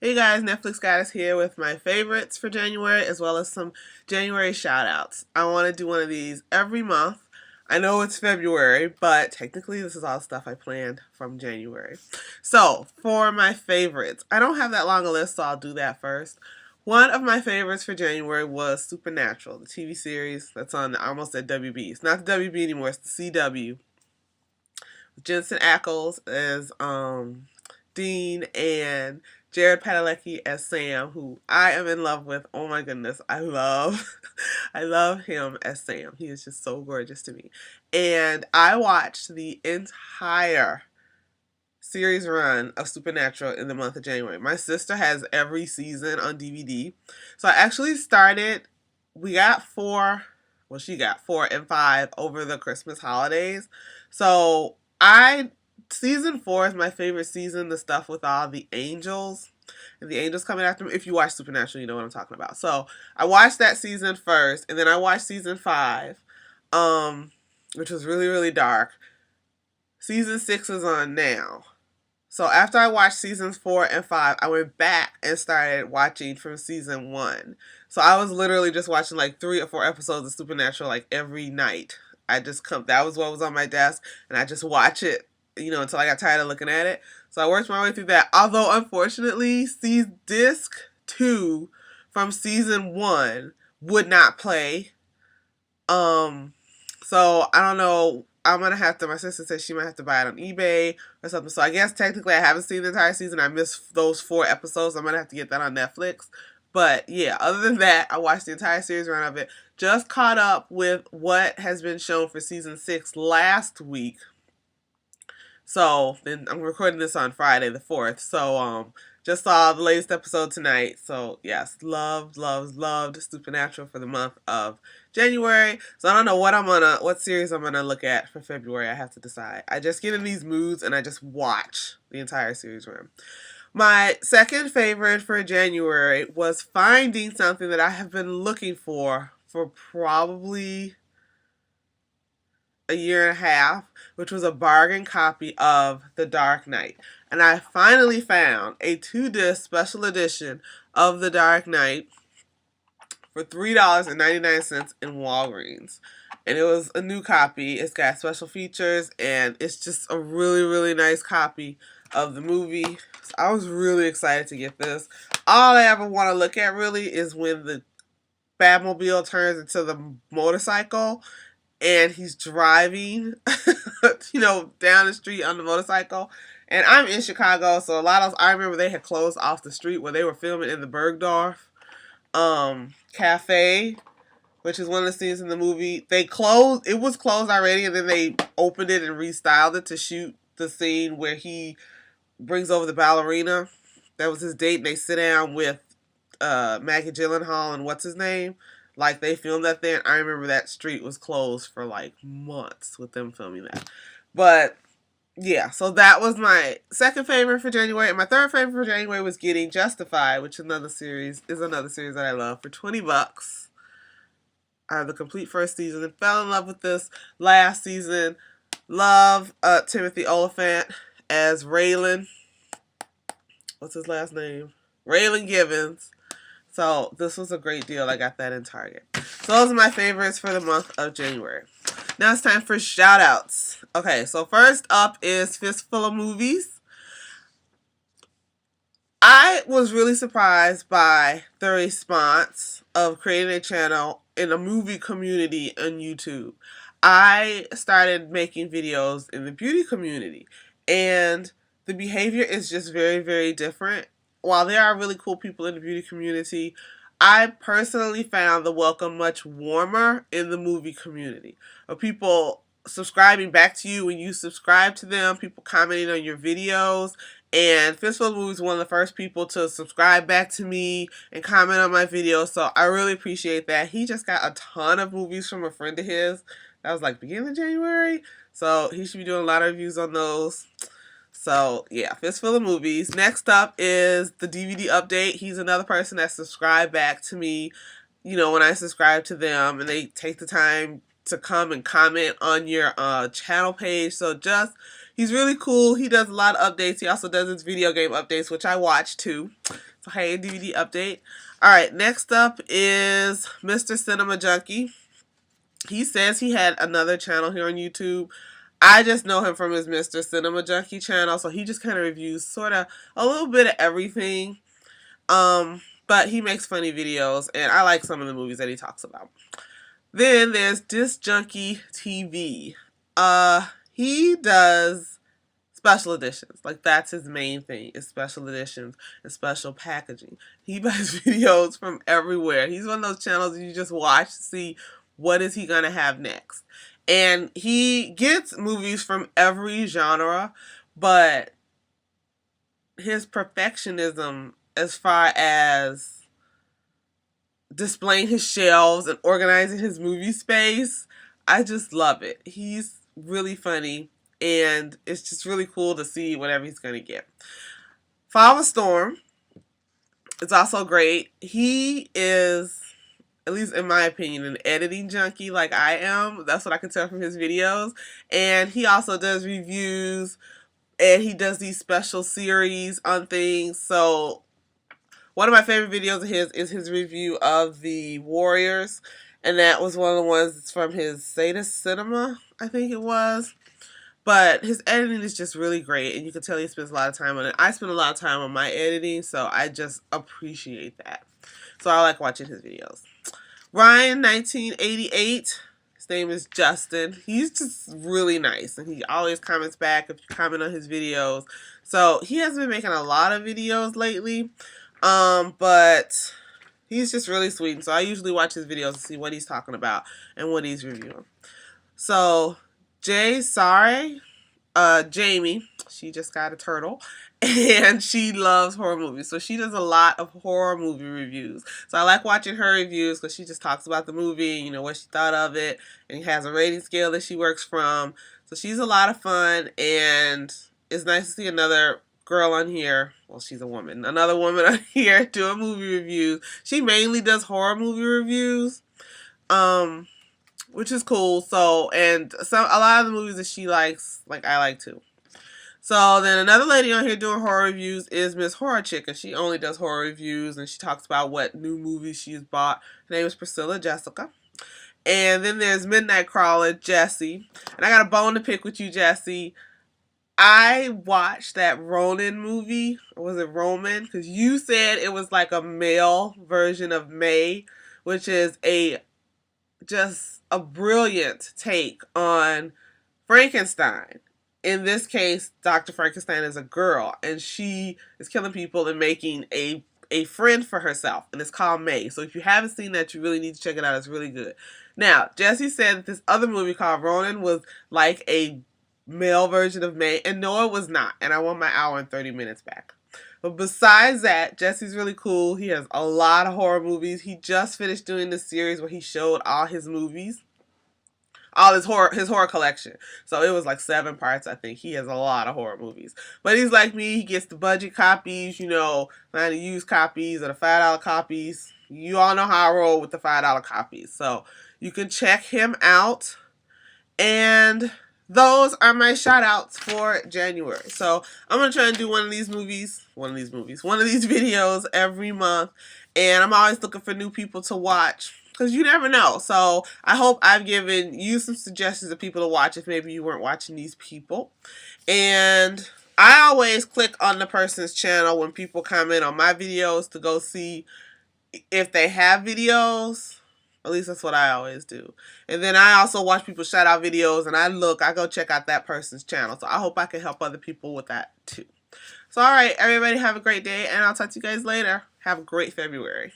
Hey guys, Netflix Goddess here with my favorites for January as well as some January shout outs. I want to do one of these every month. I know it's February, but technically this is all stuff I planned from January. So, for my favorites, I don't have that long a list, so I'll do that first. One of my favorites for January was Supernatural, the TV series that's on almost at WB. It's not the WB anymore, it's the CW. Jensen Ackles as Dean and Jared Padalecki as Sam, who I am in love with. Oh my goodness, I love him as Sam. He is just so gorgeous to me. And I watched the entire series run of Supernatural in the month of January. My sister has every season on DVD. So I actually started, we got four, well, she got 4 and 5 over the Christmas holidays. So season 4 is my favorite season, the stuff with all the angels and the angels coming after me. If you watch Supernatural, you know what I'm talking about. So I watched that season first, and then I watched season 5, which was really, really dark. Season 6 is on now. So after I watched seasons 4 and 5, I went back and started watching from season 1. So I was literally just watching like 3 or 4 episodes of Supernatural like every night. That was what was on my desk, and I just watch it, until I got tired of looking at it. So I worked my way through that. Although, unfortunately, disc 2 from season 1 would not play. So I don't know. My sister said she might have to buy it on eBay or something. So I guess technically I haven't seen the entire season. I missed those 4 episodes. I'm going to have to get that on Netflix. But yeah, other than that, I watched the entire series run of it. Just caught up with what has been shown for season 6 last week. So then I'm recording this on Friday the 4th. So just saw the latest episode tonight. So yes, loved Supernatural for the month of January. So I don't know what series I'm gonna look at for February. I have to decide. I just get in these moods and I just watch the entire series run. My second favorite for January was finding something that I have been looking for probably a year and a half, which was a bargain copy of The Dark Knight. And I finally found a 2-disc special edition of The Dark Knight for $3.99 in Walgreens. And it was a new copy. It's got special features, and it's just a really, really nice copy of the movie. So I was really excited to get this. All I ever want to look at really is when the Batmobile turns into the motorcycle and he's driving, down the street on the motorcycle. And I'm in Chicago, so I remember they had closed off the street where they were filming in the Bergdorf Cafe, which is one of the scenes in the movie. It was closed already, and then they opened it and restyled it to shoot the scene where he brings over the ballerina. That was his date, and they sit down with Maggie Gyllenhaal and what's his name. Like, they filmed that there, and I remember that street was closed for like months with them filming that. But yeah, so that was my second favorite for January. And my third favorite for January was getting Justified, which is another series that I love, for $20. I have the complete first season and fell in love with this last season. Love Timothy Oliphant as Raylan. What's his last name? Raylan Givens. So this was a great deal. I got that in Target. So those are my favorites for the month of January. Now it's time for shout outs. Okay, so first up is Fistful of Movies. I was really surprised by the response of creating a channel in a movie community on YouTube. I started making videos in the beauty community, and the behavior is just very, very different. While there are really cool people in the beauty community, I personally found the welcome much warmer in the movie community. Of people subscribing back to you when you subscribe to them, people commenting on your videos, and Fistful of Movies was one of the first people to subscribe back to me and comment on my videos, so I really appreciate that. He just got a ton of movies from a friend of his. That was like beginning of January, so he should be doing a lot of reviews on those. So, yeah, Fistful of Movies. Next up is the DVD update. He's another person that subscribed back to me, when I subscribe to them, and they take the time to come and comment on your channel page. So he's really cool. He does a lot of updates. He also does his video game updates, which I watch too. So hey, DVD update. Alright, next up is Mr. Cinema Junkie. He says he had another channel here on YouTube. I just know him from his Mr. Cinema Junkie channel, so he just kind of reviews sort of a little bit of everything. But he makes funny videos, and I like some of the movies that he talks about. Then there's Disc Junkie TV. He does special editions. Like, that's his main thing, is special editions and special packaging. He buys videos from everywhere. He's one of those channels you just watch to see what is he going to have next. And he gets movies from every genre, but his perfectionism as far as displaying his shelves and organizing his movie space, I just love it. He's really funny, and it's just really cool to see whatever he's going to get. File Storm is also great. He is, at least in my opinion, an editing junkie like I am. That's what I can tell from his videos. And he also does reviews, and he does these special series on things. So one of my favorite videos of his is his review of the Warriors, and that was one of the ones from his Sadist Cinema, I think it was. But his editing is just really great, and you can tell he spends a lot of time on it. I spend a lot of time on my editing, so I just appreciate that. So I like watching his videos. Ryan 1988, his name is Justin. He's just really nice, and he always comments back if you comment on his videos. So he hasn't been making a lot of videos lately, but he's just really sweet. So I usually watch his videos to see what he's talking about and what he's reviewing. So Jamie, she just got a turtle, and she loves horror movies. So she does a lot of horror movie reviews. So I like watching her reviews because she just talks about the movie, you know, what she thought of it, and has a rating scale that she works from. So she's a lot of fun, and it's nice to see another girl on here. Well, she's a woman. Another woman on here doing movie reviews. She mainly does horror movie reviews. Which is cool. So, and a lot of the movies that she likes, like, I like too. So then another lady on here doing horror reviews is Miss Horror Chick, and she only does horror reviews, and she talks about what new movies she's bought. Her name is Priscilla Jessica. And then there's Midnight Crawler, Jessie. And I got a bone to pick with you, Jessie. I watched that Ronin movie. Or was it Roman? Because you said it was like a male version of May, which is just a brilliant take on Frankenstein. In this case, Dr. Frankenstein is a girl, and she is killing people and making a friend for herself, and it's called May. So if you haven't seen that, you really need to check it out. It's really good. Now, Jessie said that this other movie called Ronin was like a male version of May, and no, it was not. And I want my hour and 30 minutes back. But besides that, Jesse's really cool. He has a lot of horror movies. He just finished doing this series where he showed all his movies. All his horror collection. So it was like 7 parts, I think. He has a lot of horror movies. But he's like me. He gets the budget copies, you know, find the used copies or the $5 copies. You all know how I roll with the $5 copies. So you can check him out. And those are my shout outs for January. So I'm going to try and do one of these videos every month. And I'm always looking for new people to watch, because you never know. So I hope I've given you some suggestions of people to watch if maybe you weren't watching these people. And I always click on the person's channel when people comment on my videos to go see if they have videos. At least that's what I always do. And then I also watch people shout out videos, and I go check out that person's channel. So I hope I can help other people with that too. So alright, everybody have a great day, and I'll talk to you guys later. Have a great February.